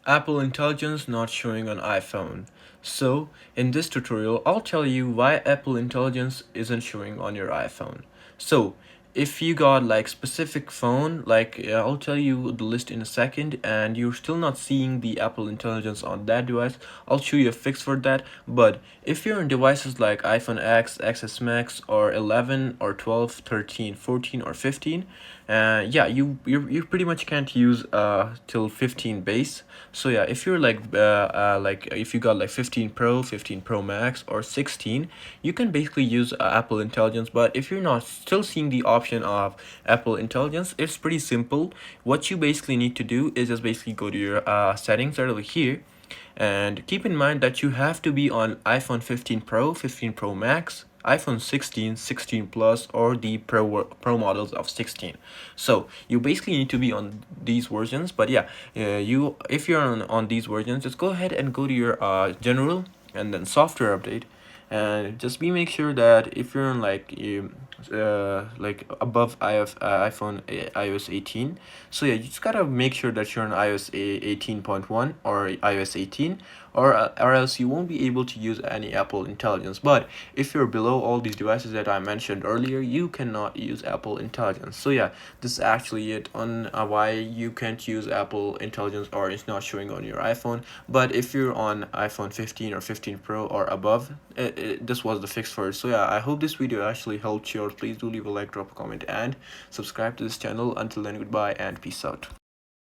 Apple Intelligence not showing on iPhone. So, in this tutorial, I'll tell you why Apple Intelligence isn't showing on your iPhone. So, if you got like specific phone, like I'll tell you the list in a second, and you're still not seeing the Apple Intelligence on that device, I'll show you a fix for that. But if you're in devices like iPhone X, XS Max, or 11, or 12, 13, 14, or 15, yeah, you pretty much can't use till 15 base. So yeah, if you're like if you got like 15 Pro, 15 Pro Max, or 16, you can basically use Apple Intelligence. But if you're not still seeing the option of Apple Intelligence, it's pretty simple. What you basically need to do is just basically go to your settings right over here, and keep in mind that you have to be on iPhone 15 Pro, 15 Pro Max, iPhone 16, 16 Plus, or the Pro models of 16. So you basically need to be on these versions. But yeah, you if you're on these versions, just go ahead and go to your general and then software update, and just be make sure that if you're on like above iPhone iOS 18. So yeah, you just gotta make sure that you're on iOS 18.1 or iOS 18, or else you won't be able to use any Apple Intelligence. But if you're below all these devices that I mentioned earlier, you cannot use Apple Intelligence. So yeah, this is actually it on why you can't use Apple Intelligence or it's not showing on your iPhone. But if you're on iPhone 15 or 15 Pro or above, this was the fix for it. So yeah, I hope this video actually helped you out. Please do leave a like, drop a comment, and subscribe to this channel. Until then, goodbye and peace out.